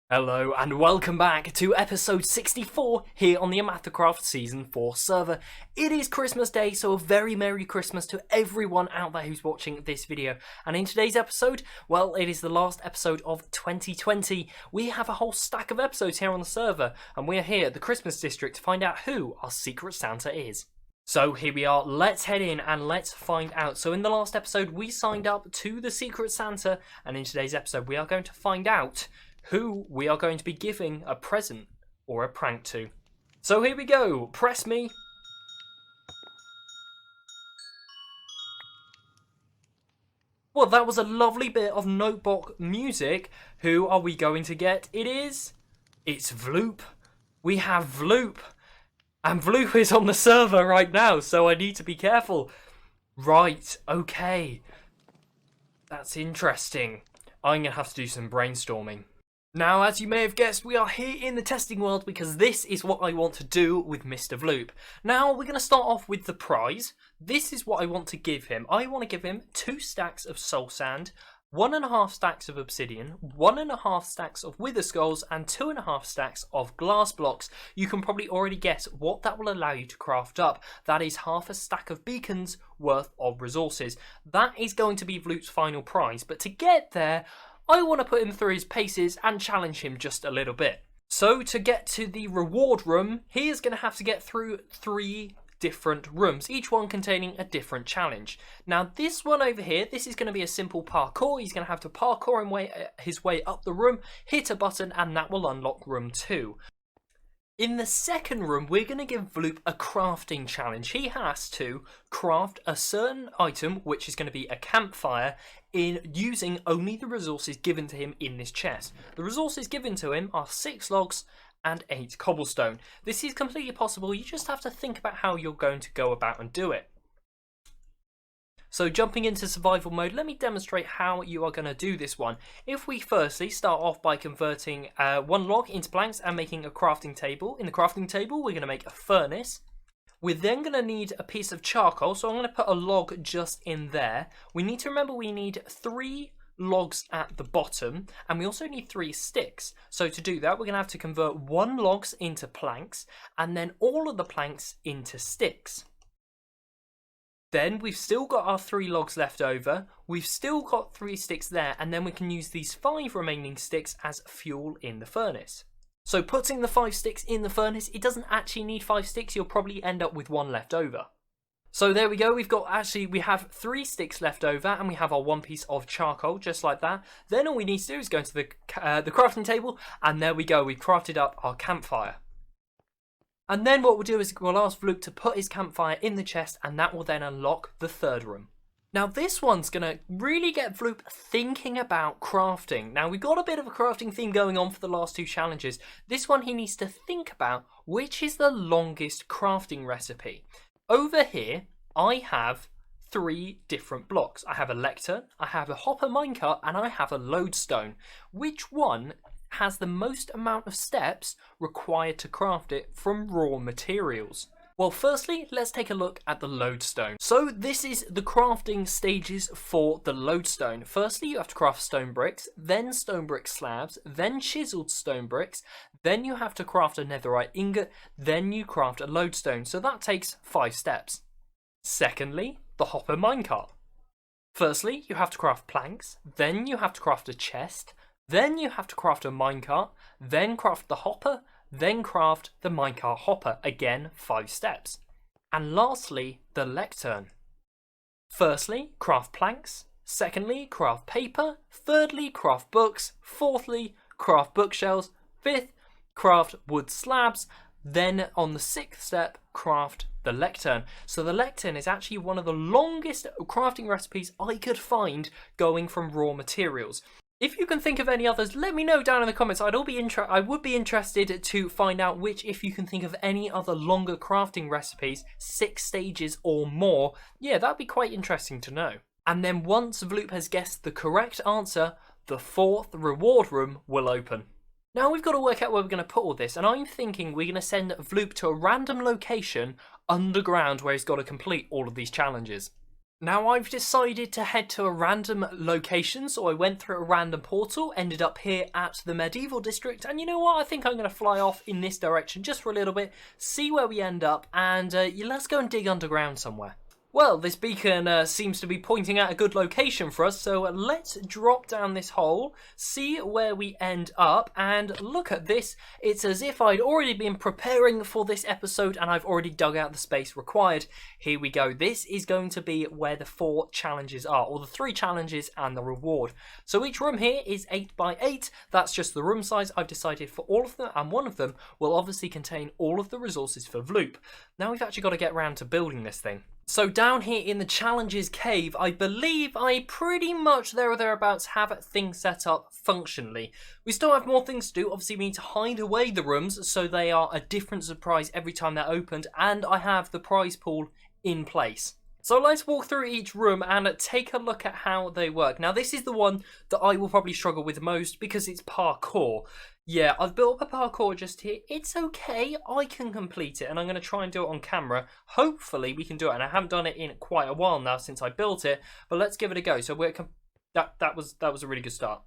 Hello and welcome back to episode 64 here on the OmathaCraft Season 4 server. It is Christmas Day, so a very Merry Christmas to everyone out there who's watching this video. And in today's episode, well, it is the last episode of 2020. We have a whole stack of episodes here on the server, and we are here at the Christmas District to find out who our Secret Santa is. So here we are, let's head in and let's find out. So in the last episode, we signed up to the Secret Santa, and in today's episode, we are going to find out who we are going to be giving a present or a prank to. So here we go, press me. Well, that was a lovely bit of notebook music. Who are we going to get? It's Vloop. We have Vloop. And Vloop is on the server right now, so I need to be careful. Right, okay. That's interesting. I'm going to have to do some brainstorming. Now, as you may have guessed, we are here in the testing world because this is what I want to do with Mr. Vloop. Now, we're going to start off with the prize. This is what I want to give him. I want to give him 2 stacks of soul sand, 1.5 stacks of obsidian, 1.5 stacks of wither skulls, and 2.5 stacks of glass blocks. You can probably already guess what that will allow you to craft up. That is half a stack of beacons worth of resources. That is going to be Vloop's final prize, but to get there, I want to put him through his paces and challenge him just a little bit. So to get to the reward room, he is going to have to get through 3 different rooms, each one containing a different challenge. Now this one over here, this is going to be a simple parkour. He's going to have to parkour his way up the room, hit a button, and that will unlock room 2. In the second room, we're going to give Vloop a crafting challenge. He has to craft a certain item, which is going to be a campfire, in using only the resources given to him in this chest. The resources given to him are 6 logs and 8 cobblestone. This is completely possible. You just have to think about how you're going to go about and do it. So jumping into survival mode, let me demonstrate how you are going to do this one. If we firstly start off by converting 1 log into planks and making a crafting table. In the crafting table, we're going to make a furnace. We're then going to need a piece of charcoal, so I'm going to put a log just in there. We need to remember we need 3 logs at the bottom, and we also need 3 sticks. So to do that, we're going to have to convert 1 logs into planks, and then all of the planks into sticks. Then we've still got our 3 logs left over, we've still got 3 sticks there, and then we can use these 5 remaining sticks as fuel in the furnace. So putting the 5 sticks in the furnace, it doesn't actually need 5 sticks, you'll probably end up with 1 left over. So there we go, we have 3 sticks left over, and we have our 1 piece of charcoal, just like that. Then all we need to do is go into the crafting table, and there we go, we've crafted up our campfire. And then what we'll do is we'll ask Vloop to put his campfire in the chest, and that will then unlock the 3rd room. Now this one's going to really get Vloop thinking about crafting. Now we've got a bit of a crafting theme going on for the last 2 challenges. This one he needs to think about which is the longest crafting recipe. Over here I have 3 different blocks. I have a lectern, I have a hopper minecart, and I have a lodestone. Which one has the most amount of steps required to craft it from raw materials? Well, firstly, let's take a look at the lodestone. So this is the crafting stages for the lodestone. Firstly, you have to craft stone bricks, then stone brick slabs, then chiseled stone bricks, then you have to craft a netherite ingot, then you craft a lodestone. So that takes 5 steps. Secondly, the hopper minecart. Firstly, you have to craft planks, then you have to craft a chest, then you have to craft a minecart, then craft the hopper, then craft the minecart hopper. Again, 5 steps. And lastly, the lectern. Firstly, craft planks. Secondly, craft paper. Thirdly, craft books. Fourthly, craft bookshelves. 5th, craft wood slabs. Then on the 6th step, craft the lectern. So the lectern is actually one of the longest crafting recipes I could find going from raw materials. If you can think of any others, let me know down in the comments. I would be interested to find out if you can think of any other longer crafting recipes, 6 stages or more. Yeah, that'd be quite interesting to know. And then once Vloop has guessed the correct answer, the 4th reward room will open. Now we've got to work out where we're going to put all this, and I'm thinking we're going to send Vloop to a random location underground where he's got to complete all of these challenges. Now I've decided to head to a random location, so I went through a random portal, ended up here at the medieval district, and you know what, I think I'm going to fly off in this direction just for a little bit, see where we end up, and let's go and dig underground somewhere. Well, this beacon seems to be pointing out a good location for us, so let's drop down this hole, see where we end up, and look at this. It's as if I'd already been preparing for this episode and I've already dug out the space required. Here we go. This is going to be where the 4 challenges are, or the 3 challenges and the reward. So each room here is 8 by 8. That's just the room size I've decided for all of them, and one of them will obviously contain all of the resources for Vloop. Now we've actually got to get around to building this thing. So down here in the challenges cave, I believe I pretty much there or thereabouts have things set up functionally. We still have more things to do. Obviously we need to hide away the rooms so they are a different surprise every time they're opened, and I have the prize pool in place. So let's walk through each room and take a look at how they work. Now this is the one that I will probably struggle with most because it's parkour. Yeah, I've built up a parkour just here. It's okay, I can complete it, and I'm going to try and do it on camera. Hopefully we can do it, and I haven't done it in quite a while now since I built it, but let's give it a go. So that was a really good start.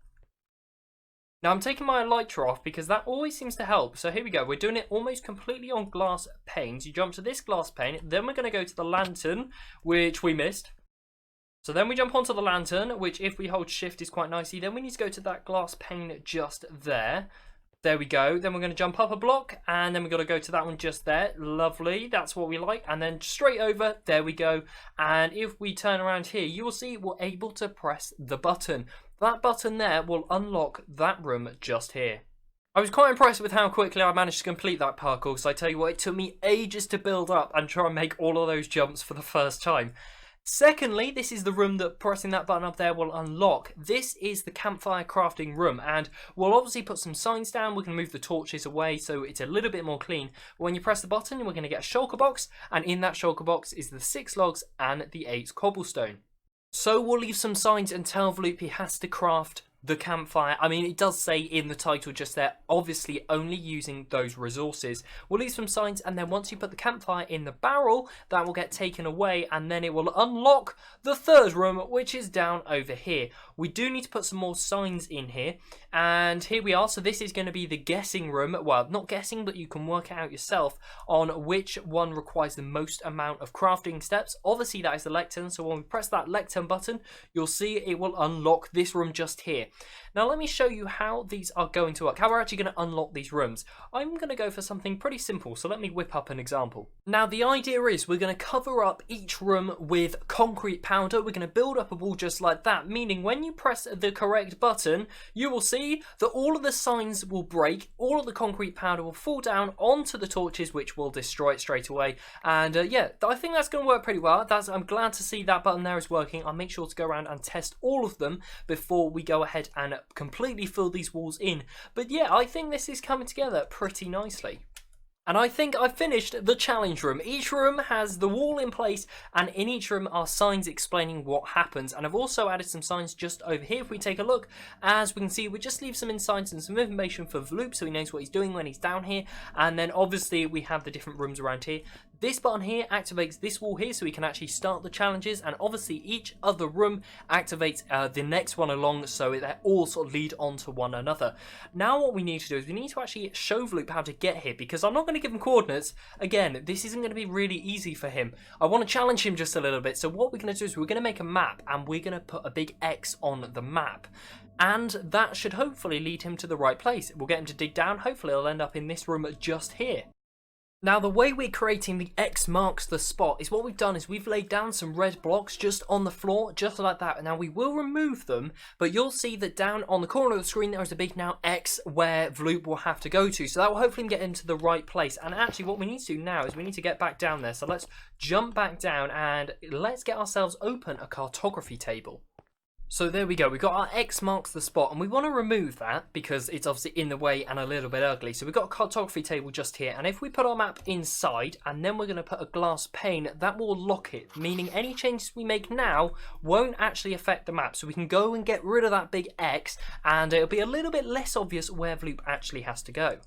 Now I'm taking my elytra off because that always seems to help. So here we go, we're doing it almost completely on glass panes. You jump to this glass pane, then we're going to go to the lantern, which we missed. So then we jump onto the lantern, which if we hold shift is quite nicey. Then we need to go to that glass pane just there. There we go. Then we're going to jump up a block, and then we've got to go to that one just there. Lovely. That's what we like. And then straight over. There we go. And if we turn around here, you will see we're able to press the button. That button there will unlock that room just here. I was quite impressed with how quickly I managed to complete that parkour, because I tell you what, it took me ages to build up and try and make all of those jumps for the first time. Secondly, this is the room that pressing that button up there will unlock. This is the campfire crafting room, and we'll obviously put some signs down. We're going to move the torches away so it's a little bit more clean. When you press the button, we're going to get a shulker box, and in that shulker box is the 6 logs and the 8 cobblestone. So we'll leave some signs and tell Vloop he has to craft the campfire. I mean, it does say in the title just there, obviously only using those resources. We'll leave some signs, and then once you put the campfire in the barrel, that will get taken away, and then it will unlock the 3rd room, which is down over here. We do need to put some more signs in here, and here we are. So this is going to be the guessing room. Well, not guessing, but you can work it out yourself on which one requires the most amount of crafting steps. Obviously that is the lectern, so when we press that lectern button, you'll see it will unlock this room just here. Now let me show you how these are going to work, how we're actually going to unlock these rooms. I'm going to go for something pretty simple, so let me whip up an example. Now the idea is we're going to cover up each room with concrete powder. We're going to build up a wall just like that, meaning when you press the correct button, you will see that all of the signs will break, all of the concrete powder will fall down onto the torches, which will destroy it straight away. And yeah, I think that's going to work pretty well. I'm glad to see that button there is working. I'll make sure to go around and test all of them before we go ahead and completely fill these walls in. But yeah, I think this is coming together pretty nicely. And I think I've finished the challenge room. Each room has the wall in place, and in each room are signs explaining what happens. And I've also added some signs just over here. If we take a look, as we can see, we just leave some insights and some information for Vloop so he knows what he's doing when he's down here. And then obviously we have the different rooms around here. This button here activates this wall here so we can actually start the challenges, and obviously each other room activates the next one along, so they all sort of lead on to one another. Now what we need to do is we need to actually show Vloop how to get here, because I'm not going to give him coordinates. Again, this isn't going to be really easy for him. I want to challenge him just a little bit, so what we're going to do is we're going to make a map, and we're going to put a big X on the map. And that should hopefully lead him to the right place. We'll get him to dig down. Hopefully he'll end up in this room just here. Now the way we're creating the X marks the spot is what we've done is we've laid down some red blocks just on the floor, just like that. Now we will remove them, but you'll see that down on the corner of the screen there is a big now X where Vloop will have to go to. So that will hopefully get him to the right place. And actually what we need to do now is we need to get back down there. So let's jump back down and let's get ourselves open a cartography table. So there we go, we've got our X marks the spot, and we want to remove that because it's obviously in the way and a little bit ugly. So we've got a cartography table just here, and if we put our map inside and then we're going to put a glass pane, that will lock it, meaning any changes we make now won't actually affect the map. So we can go and get rid of that big X, and it'll be a little bit less obvious where Vloop actually has to go.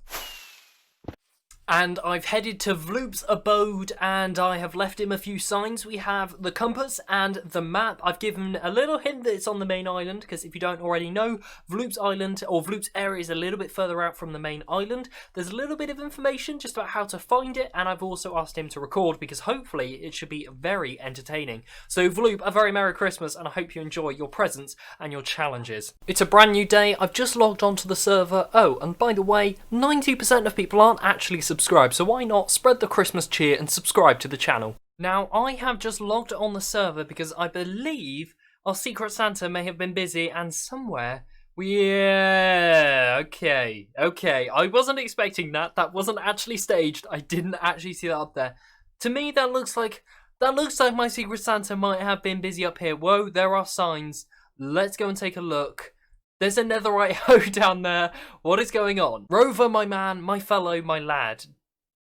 And I've headed to Vloop's abode and I have left him a few signs. We have the compass and the map. I've given a little hint that it's on the main island, because if you don't already know, Vloop's island or Vloop's area is a little bit further out from the main island. There's a little bit of information just about how to find it, and I've also asked him to record because hopefully it should be very entertaining. So Vloop, a very Merry Christmas, and I hope you enjoy your presents and your challenges. It's a brand new day. I've just logged onto the server. Oh, and by the way, 90% of people aren't actually subscribed, so why not spread the Christmas cheer and subscribe to the channel. Now, I have just logged on the server because I believe our Secret Santa may have been busy and somewhere okay. I wasn't expecting that. That wasn't actually staged. I didn't actually see that up there. To me, that looks like my Secret Santa might have been busy up here. Whoa, there are signs. Let's go and take a look. There's a netherite hoe down there. What is going on? Rover, my man, my fellow, my lad.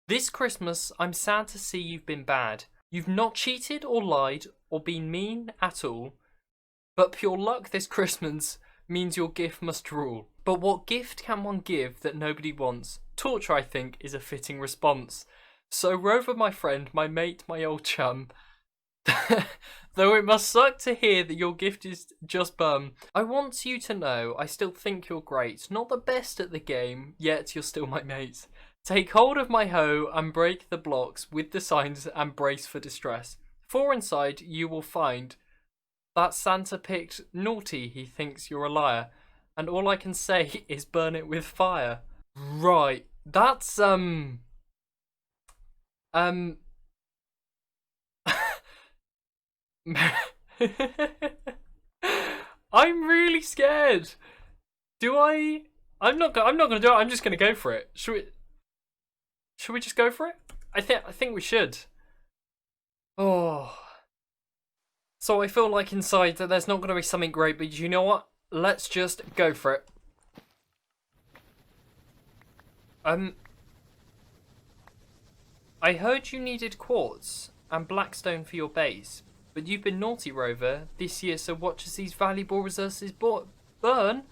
This Christmas, I'm sad to see you've been bad. You've not cheated or lied or been mean at all. But pure luck this Christmas means your gift must rule. But what gift can one give that nobody wants? Torture, I think, is a fitting response. So Rover, my friend, my mate, my old chum, though it must suck to hear that your gift is just bum, I want you to know I still think you're great. Not the best at the game, yet you're still my mate. Take hold of my hoe and break the blocks with the signs and brace for distress. For inside you will find that Santa picked naughty, he thinks you're a liar. And all I can say is burn it with fire. Right, that's I'm really scared. I'm not gonna do it. I'm just gonna go for it. Should we just go for it? I think we should. Oh. So I feel like inside that there's not gonna be something great, but you know what? Let's just go for it. I heard you needed quartz and blackstone for your base. But you've been naughty, Rover, this year, so watch as these valuable resources burn.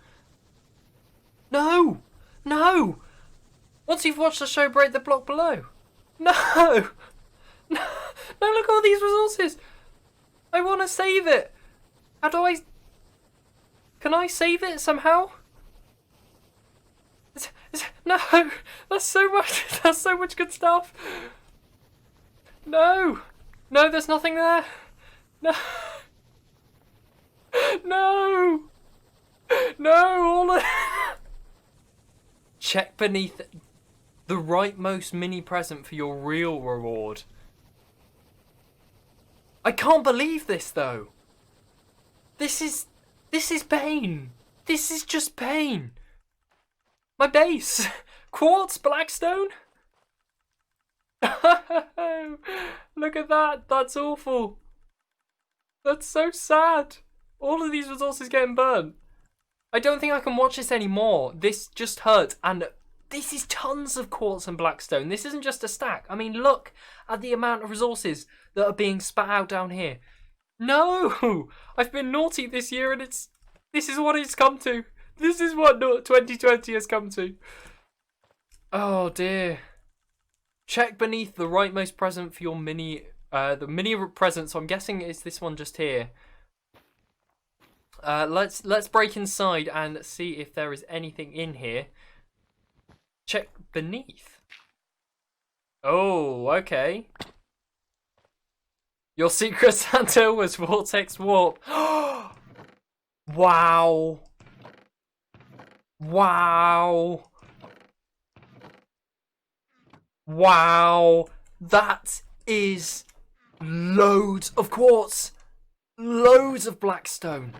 No! No! Once you've watched the show, break the block below. No! No, look at all these resources! I want to save it! How do I... Can I save it somehow? No! That's so much good stuff! No! No, there's nothing there! No! No! No! All of... Check beneath the rightmost mini present for your real reward. I can't believe this though. This is pain. This is just pain. My base. Quartz, blackstone. Look at that. That's awful. That's so sad. All of these resources getting burnt. I don't think I can watch this anymore. This just hurt. And this is tons of quartz and blackstone. This isn't just a stack. I mean, look at the amount of resources that are being spat out down here. No! I've been naughty this year and this is what it's come to. This is what 2020 has come to. Oh dear. Check beneath the rightmost present for your the mini present. So I'm guessing it's this one just here. Let's break inside and see if there is anything in here. Check beneath. Oh, okay. Your Secret Santa was Vortex Warp. Wow. Wow. Wow. That is loads of quartz. Loads of blackstone.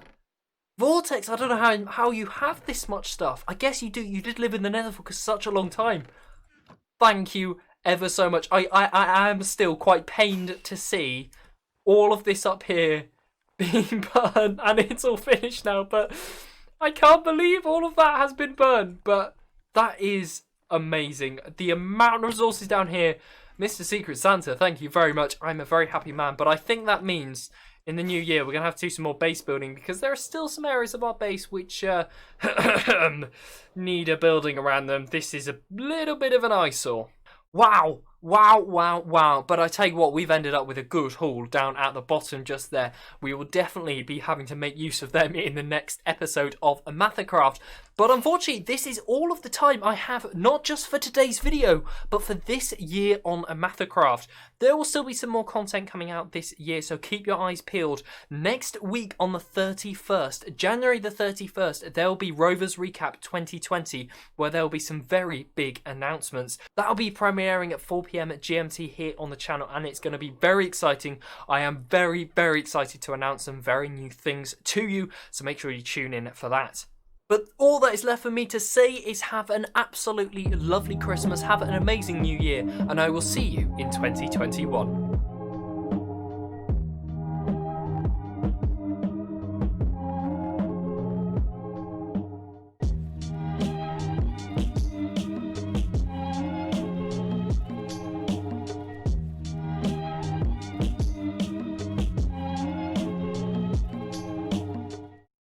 Vortex, I don't know how you have this much stuff. I guess you do. You did live in the Nether for such a long time. Thank you ever so much. I am still quite pained to see all of this up here being burned, and it's all finished now, but I can't believe all of that has been burned. But that is amazing. The amount of resources down here. Mr. Secret Santa, thank you very much. I'm a very happy man, but I think that means in the new year we're going to have to do some more base building, because there are still some areas of our base which need a building around them. This is a little bit of an eyesore. Wow, wow, wow, wow. But I tell you what, we've ended up with a good haul down at the bottom just there. We will definitely be having to make use of them in the next episode of OmathaCraft. But unfortunately, this is all of the time I have, not just for today's video, but for this year on OmathaCraft. There will still be some more content coming out this year, so keep your eyes peeled. Next week on the 31st, January the 31st, there will be Rover's Recap 2020, where there will be some very big announcements. That'll be premiering at 4 PM at GMT here on the channel, and it's going to be very exciting. I am very, very excited to announce some very new things to you, so make sure you tune in for that. But all that is left for me to say is have an absolutely lovely Christmas, have an amazing new year, and I will see you in 2021.